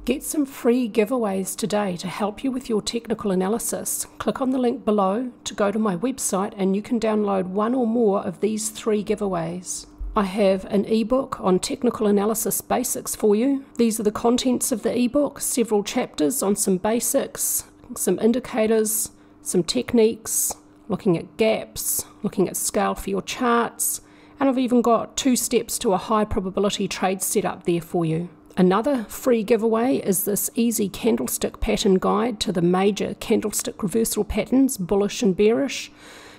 Get some free giveaways today to help you with your technical analysis. Click on the link below to go to my website and you can download one or more of these 3 giveaways. I have an ebook on technical analysis basics for you. These are the contents of the ebook, several chapters on some basics, some indicators, some techniques, looking at gaps, looking at scale for your charts, and I've even got 2 steps to a high probability trade setup there for you. Another free giveaway is this easy candlestick pattern guide to the major candlestick reversal patterns, bullish and bearish,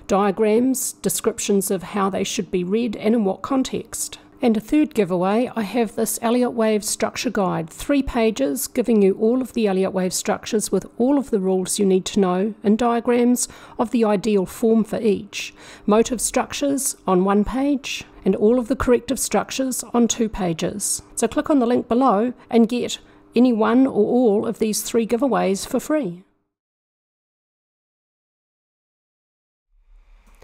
diagrams, descriptions of how they should be read and in what context. And a third giveaway, I have this Elliott Wave structure guide, 3 pages giving you all of the Elliott Wave structures with all of the rules you need to know and diagrams of the ideal form for each. Motive structures on 1 page and all of the corrective structures on 2 pages. So click on the link below and get any one or all of these 3 giveaways for free.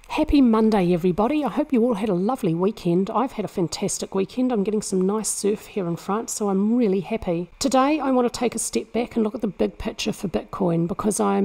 Happy Monday, everybody. I hope you all had a lovely weekend. I've had a fantastic weekend. I'm getting some nice surf here in France, so I'm really happy. Today, I want to take a step back and look at the big picture for Bitcoin because I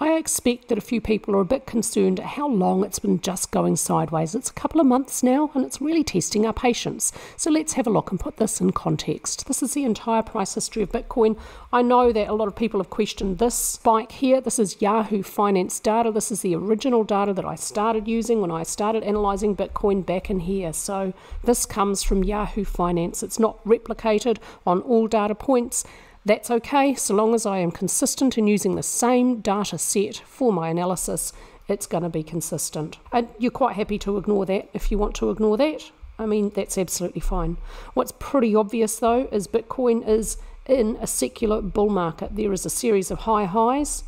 expect that a few people are a bit concerned at how long it's been just going sideways. It's a couple of months now, and it's really testing our patience. So let's have a look and put this in context. This is the entire price history of Bitcoin. I know that a lot of people have questioned this spike here. This is Yahoo Finance data. This is the original data that I started using when I started analysing Bitcoin back in here. So this comes from Yahoo Finance. It's not replicated on all data points. That's okay, so long as I am consistent in using the same data set for my analysis, it's going to be consistent. And you're quite happy to ignore that if you want to ignore that. I mean, that's absolutely fine. What's pretty obvious though is Bitcoin is in a secular bull market. There is a series of high highs,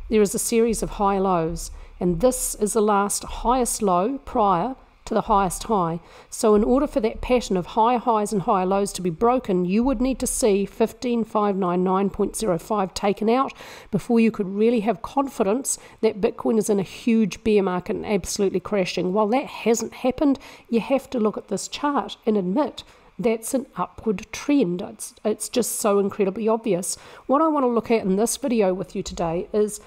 there is a series of high lows. And this is the last highest low prior to the highest high. So in order for that pattern of high highs and high lows to be broken, you would need to see 15,599.05 taken out before you could really have confidence that Bitcoin is in a huge bear market and absolutely crashing. While that hasn't happened, you have to look at this chart and admit that's an upward trend. It's just so incredibly obvious. What I want to look at in this video with you today is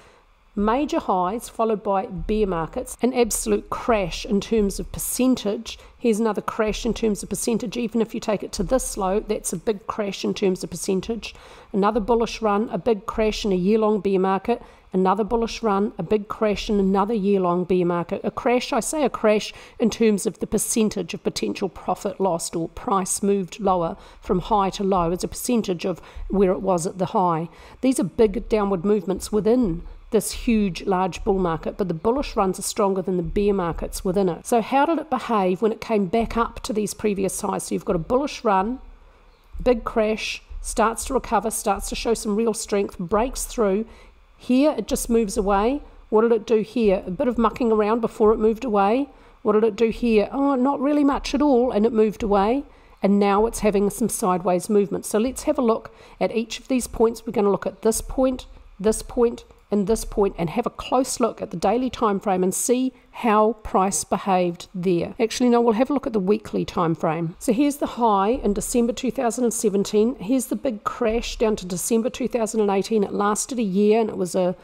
major highs followed by bear markets, an absolute crash in terms of percentage. Here's another crash in terms of percentage. Even if you take it to this low, that's a big crash in terms of percentage. Another bullish run, a big crash in a year-long bear market. Another bullish run, a big crash in another year-long bear market. A crash, I say a crash in terms of the percentage of potential profit lost or price moved lower from high to low as a percentage of where it was at the high. These are big downward movements within this huge, large bull market, but the bullish runs are stronger than the bear markets within it. So how did it behave when it came back up to these previous highs? So you've got a bullish run, big crash, starts to recover, starts to show some real strength, breaks through. Here it just moves away. What did it do here? A bit of mucking around before it moved away. What did it do here? Oh, not really much at all, and it moved away. And now it's having some sideways movement. So let's have a look at each of these points. We're going to look at this point, and this point, and have a close look at the daily time frame and see how price behaved there. Actually, no, we'll have a look at the weekly time frame. So here's the high in December 2017. Here's the big crash down to December 2018. It lasted a year, and it was I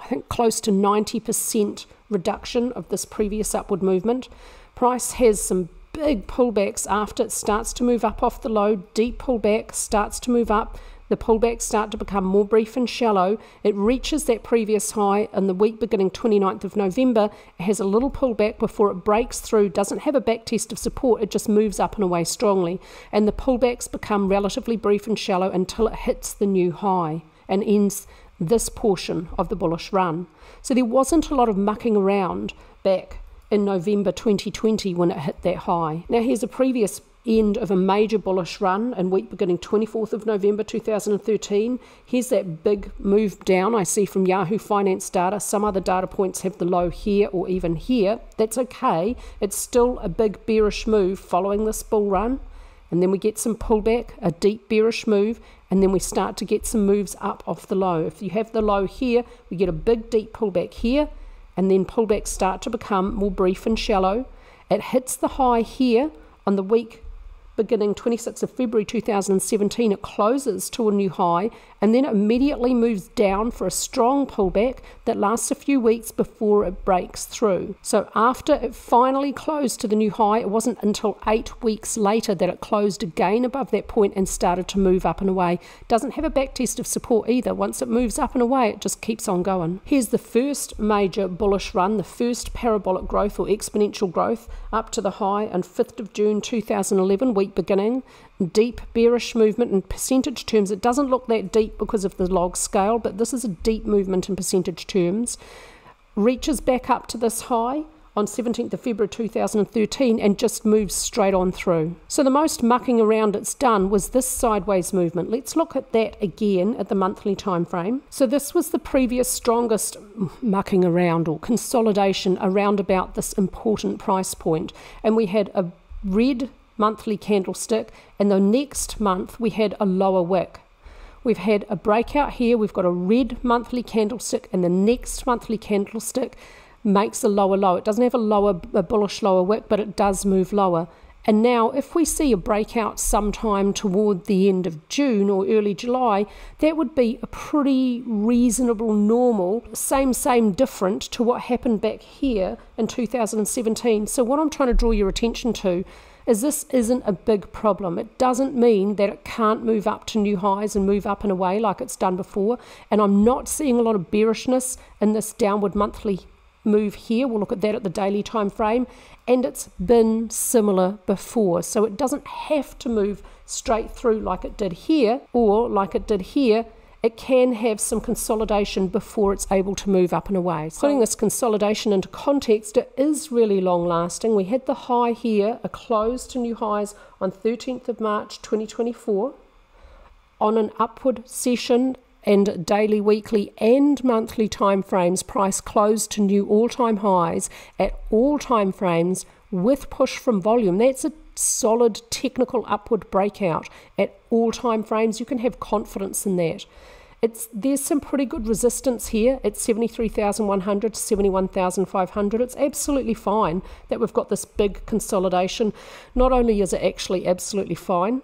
think close to 90% reduction of this previous upward movement. Price has some big pullbacks after it starts to move up off the low, deep pullback, starts to move up. The pullbacks start to become more brief and shallow. It reaches that previous high in the week beginning 29th of November. It has a little pullback before it breaks through, doesn't have a back test of support, it just moves up and away strongly. And the pullbacks become relatively brief and shallow until it hits the new high and ends this portion of the bullish run. So there wasn't a lot of mucking around back in November 2020 when it hit that high. Now here's a previous end of a major bullish run in week beginning 24th of November 2013. Here's that big move down I see from Yahoo Finance data. Some other data points have the low here or even here. That's okay. It's still a big bearish move following this bull run. And then we get some pullback, a deep bearish move, and then we start to get some moves up off the low. If you have the low here, we get a big deep pullback here, and then pullbacks start to become more brief and shallow. It hits the high here on the week beginning 26th of February 2017, it closes to a new high and then it immediately moves down for a strong pullback that lasts a few weeks before it breaks through. So after it finally closed to the new high, it wasn't until 8 weeks later that it closed again above that point and started to move up and away. Doesn't have a backtest of support either. Once it moves up and away, it just keeps on going. Here's the first major bullish run, the first parabolic growth or exponential growth up to the high on 5th of June 2011, week beginning. Deep bearish movement in percentage terms. It doesn't look that deep because of the log scale, but this is a deep movement in percentage terms. Reaches back up to this high on 17th of February 2013 and just moves straight on through. So the most mucking around it's done was this sideways movement. Let's look at that again at the monthly time frame. So this was the previous strongest mucking around or consolidation around about this important price point, and we had a red monthly candlestick, and the next month we had a lower wick. We've had a breakout here, we've got a red monthly candlestick, and the next monthly candlestick makes a lower low. It doesn't have a bullish lower wick, but it does move lower. And now if we see a breakout sometime toward the end of June or early July, that would be a pretty reasonable, normal, same different to what happened back here in 2017. So what I'm trying to draw your attention to is this isn't a big problem. It doesn't mean that it can't move up to new highs and move up and away like it's done before. And I'm not seeing a lot of bearishness in this downward monthly move here. We'll look at that at the daily time frame, and it's been similar before. So it doesn't have to move straight through like it did here or like it did here. It can have some consolidation before it's able to move up and away. So putting this consolidation into context, it is really long lasting. We had the high here, a close to new highs on 13th of March 2024 on an upward session, and daily, weekly and monthly time frames, price closed to new all-time highs at all time frames with push from volume. That's a solid technical upward breakout at all time frames. You can have confidence in that. There's some pretty good resistance here at 73,100 to 71,500. It's absolutely fine that we've got this big consolidation. Not only is it actually absolutely fine,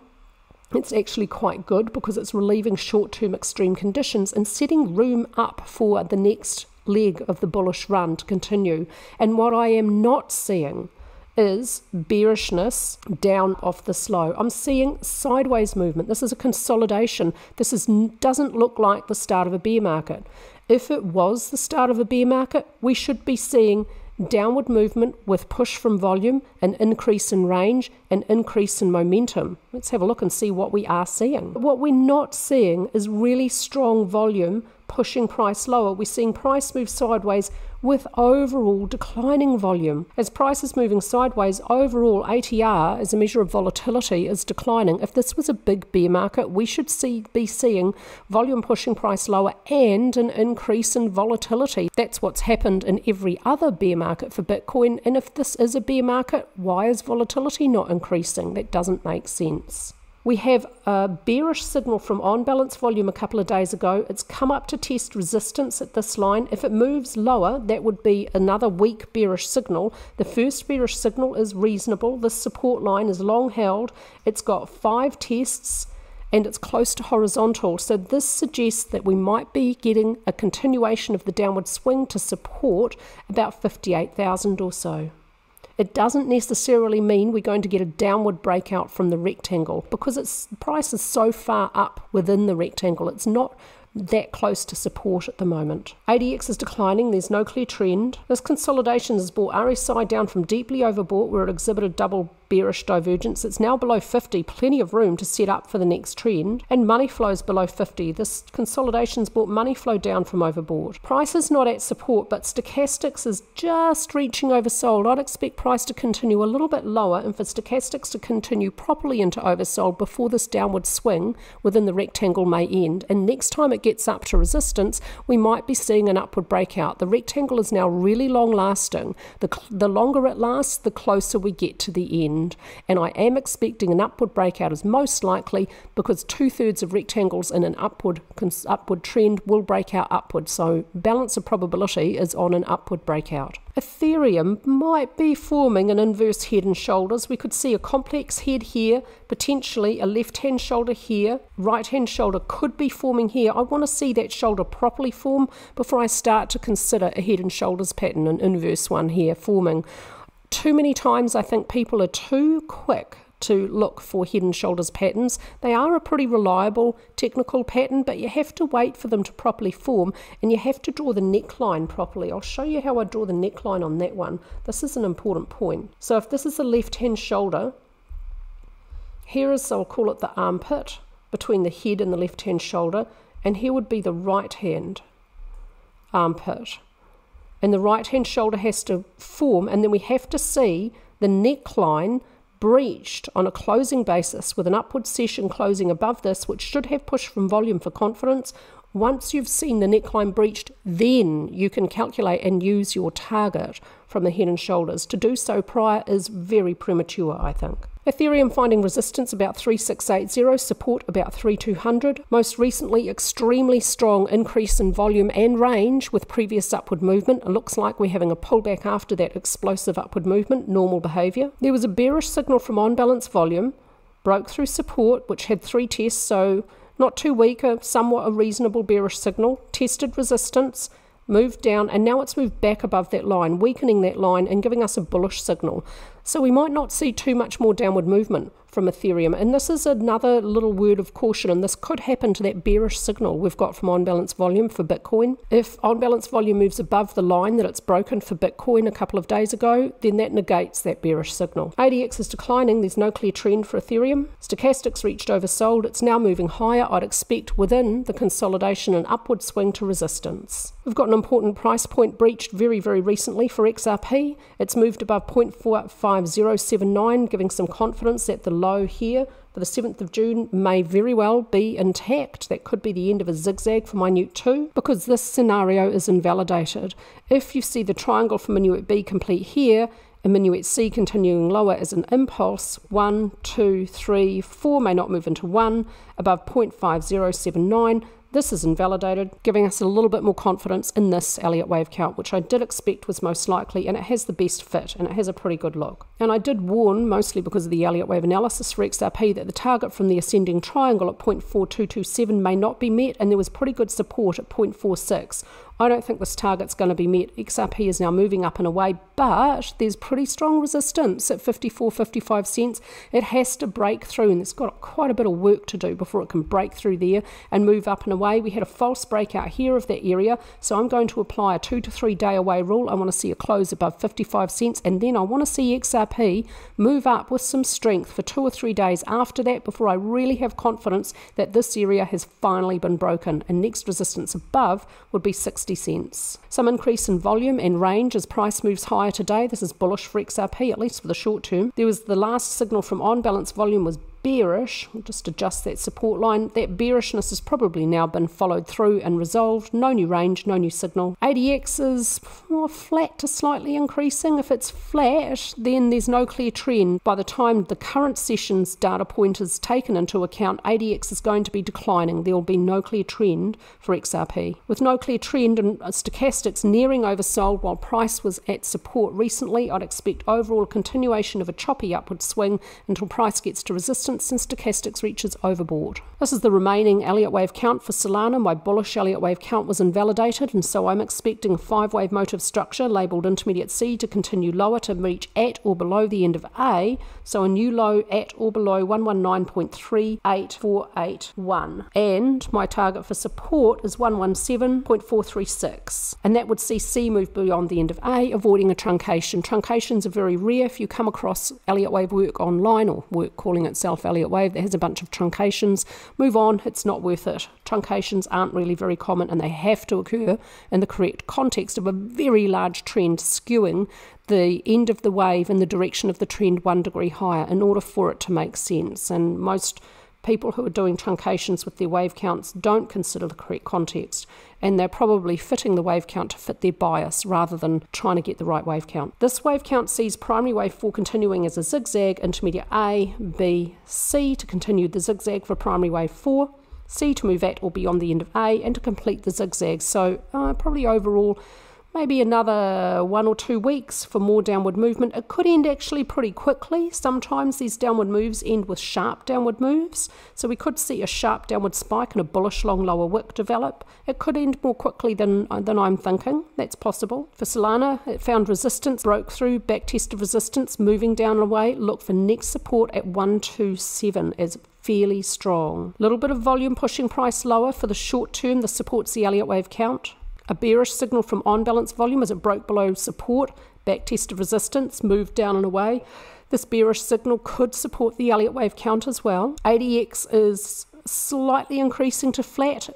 it's actually quite good because it's relieving short-term extreme conditions and setting room up for the next leg of the bullish run to continue. And what I am not seeing is bearishness down off this low. I'm seeing sideways movement. This is a consolidation. This doesn't look like the start of a bear market. If it was the start of a bear market, we should be seeing downward movement with push from volume, an increase in range, an increase in momentum. Let's have a look and see what we are seeing. What we're not seeing is really strong volume pushing price lower. We're seeing price move sideways with overall declining volume. As price is moving sideways, overall ATR as a measure of volatility is declining. If this was a big bear market, we should be seeing volume pushing price lower and an increase in volatility. That's what's happened in every other bear market for Bitcoin. And if this is a bear market, why is volatility not increasing? That doesn't make sense. We have a bearish signal from on-balance volume a couple of days ago. It's come up to test resistance at this line. If it moves lower, that would be another weak bearish signal. The first bearish signal is reasonable. This support line is long held. It's got 5 tests and it's close to horizontal. So this suggests that we might be getting a continuation of the downward swing to support about 58,000 or so. It doesn't necessarily mean we're going to get a downward breakout from the rectangle because its price is so far up within the rectangle. It's not that close to support at the moment. ADX is declining. There's no clear trend. This consolidation has brought RSI down from deeply overbought where it exhibited double bearish divergence. It's now below 50, plenty of room to set up for the next trend, and money flows below 50. This consolidation's brought money flow down from overbought. Price is not at support, but stochastics is just reaching oversold. I'd expect price to continue a little bit lower and for stochastics to continue properly into oversold before this downward swing within the rectangle may end. And next time it gets up to resistance, we might be seeing an upward breakout. The rectangle is now really long lasting. The longer it lasts, the closer we get to the end. trend, and I am expecting an upward breakout is most likely because 2/3 of rectangles in an upward trend will break out upward, so balance of probability is on an upward breakout. Ethereum might be forming an inverse head and shoulders. We could see a complex head here, potentially a left-hand shoulder here, right-hand shoulder could be forming here. I want to see that shoulder properly form before I start to consider a head and shoulders pattern, an inverse one here forming. Too many times I think people are too quick to look for head and shoulders patterns. They are a pretty reliable technical pattern, but you have to wait for them to properly form, and you have to draw the neckline properly. I'll show you how I draw the neckline on that one. This is an important point. So if this is the left-hand shoulder, here is, I'll call it the armpit, between the head and the left-hand shoulder, and here would be the right-hand armpit. And the right-hand shoulder has to form, and then we have to see the neckline breached on a closing basis with an upward session closing above this, which should have push from volume for confidence. Once you've seen the neckline breached, then you can calculate and use your target from the head and shoulders. To do so prior is very premature, I think. Ethereum finding resistance about 3680, support about 3200. Most recently, extremely strong increase in volume and range with previous upward movement. It looks like we're having a pullback after that explosive upward movement, normal behavior. There was a bearish signal from on-balance volume, broke through support, which had 3 tests, so not too weak, somewhat a reasonable bearish signal, tested resistance, moved down, and now it's moved back above that line, weakening that line and giving us a bullish signal. So we might not see too much more downward movement from Ethereum, and this is another little word of caution, and this could happen to that bearish signal we've got from on-balance volume for Bitcoin. If on-balance volume moves above the line that it's broken for Bitcoin a couple of days ago, then that negates that bearish signal. ADX is declining, there's no clear trend for Ethereum. Stochastics reached oversold, it's now moving higher. I'd expect within the consolidation an upward swing to resistance. We've got an important price point breached very, very recently for XRP. It's moved above 0.45079, giving some confidence that the low here for the 7th of June may very well be intact. That could be the end of a zigzag for Minute 2 because this scenario is invalidated. If you see the triangle for Minuet B complete here and Minuet C continuing lower as an impulse, 1, 2, 3, 4 may not move into 1 above 0.5079. This is invalidated, giving us a little bit more confidence in this Elliott Wave count, which I did expect was most likely, and it has the best fit, and it has a pretty good look. And I did warn, mostly because of the Elliott Wave analysis for XRP, that the target from the ascending triangle at 0.4227 may not be met, and there was pretty good support at 0.46. I don't think this target's going to be met. XRP is now moving up and away, but there's pretty strong resistance at 54.55 cents. It has to break through, and it's got quite a bit of work to do before it can break through there and move up and away. We had a false breakout here of that area, so I'm going to apply a 2 to 3 day away rule. I want to see a close above 55 cents, and then I want to see XRP move up with some strength for 2 or 3 days after that before I really have confidence that this area has finally been broken, and next resistance above would be 60 cents. Some increase in volume and range as price moves higher today. This is bullish for XRP, at least for the short term. There was the last signal from on-balance volume was bearish. We'll just adjust that support line. That bearishness has probably now been followed through and resolved. No new range, no new signal. ADX is more flat to slightly increasing. If it's flat, then there's no clear trend. By the time the current session's data point is taken into account, ADX is going to be declining. There will be no clear trend for XRP. With no clear trend and stochastics nearing oversold while price was at support recently, I'd expect overall a continuation of a choppy upward swing until price gets to resistance and stochastics reaches overbought. This is the remaining Elliott Wave count for Solana. My bullish Elliott Wave count was invalidated, and so I'm expecting a 5-wave motive structure labelled intermediate C to continue lower to reach at or below the end of A, so a new low at or below 119.38481. And my target for support is 117.436, and that would see C move beyond the end of A, avoiding a truncation. Truncations are very rare. If you come across Elliott Wave work online, or work calling itself Elliott Wave that has a bunch of truncations, move on, it's not worth it. Truncations aren't really very common, and they have to occur in the correct context of a very large trend skewing the end of the wave in the direction of the trend 1 degree higher in order for it to make sense. And most people who are doing truncations with their wave counts don't consider the correct context, and they're probably fitting the wave count to fit their bias rather than trying to get the right wave count. This wave count sees primary wave 4 continuing as a zigzag, intermediate A, B, C to continue the zigzag for primary wave 4, C to move at or beyond the end of A, and to complete the zigzag. So probably overall maybe another 1 or 2 weeks for more downward movement. It could end actually pretty quickly. Sometimes these downward moves end with sharp downward moves. So we could see a sharp downward spike and a bullish long lower wick develop. It could end more quickly than I'm thinking. That's possible. For Solana, it found resistance, broke through, back tested resistance, moving down away. Look for next support at 127 as fairly strong. Little bit of volume pushing price lower. For the short term, this supports the Elliott Wave count. A bearish signal from on-balance volume as it broke below support, back tested resistance, moved down and away. This bearish signal could support the Elliott Wave count as well. ADX is slightly increasing to flat.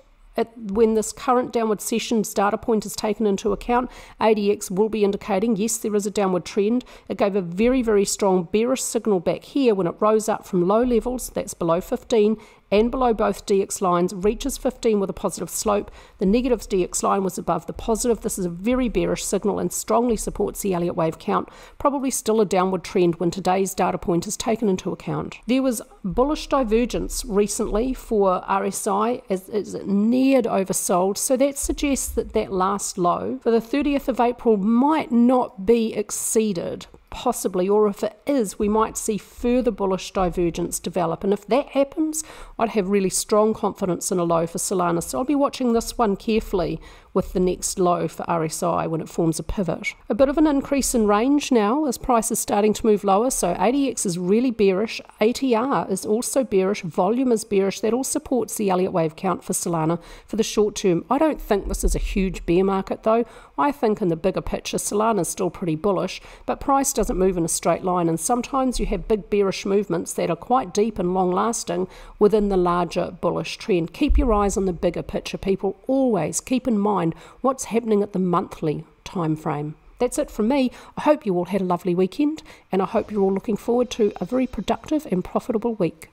When this current downward session's data point is taken into account, ADX will be indicating, yes, there is a downward trend. It gave a very, very strong bearish signal back here when it rose up from low levels, that's below 15, and below both DX lines, reaches 15 with a positive slope. The negative DX line was above the positive. This is a very bearish signal and strongly supports the Elliott Wave count. Probably still a downward trend when today's data point is taken into account. There was bullish divergence recently for RSI as it neared oversold, so that suggests that that last low for the 30th of April might not be exceeded. Possibly, or if it is, we might see further bullish divergence develop, and if that happens, I'd have really strong confidence in a low for Solana. So I'll be watching this one carefully with the next low for RSI when it forms a pivot. A bit of an increase in range now as price is starting to move lower, so ADX is really bearish, ATR is also bearish, volume is bearish. That all supports the Elliott Wave count for Solana for the short term. I don't think this is a huge bear market though. I think in the bigger picture Solana is still pretty bullish, but price doesn't move in a straight line, and sometimes you have big bearish movements that are quite deep and long lasting within the larger bullish trend. Keep your eyes on the bigger picture, people. Always keep in mind what's happening at the monthly time frame. That's it from me. I hope you all had a lovely weekend, and I hope you're all looking forward to a very productive and profitable week.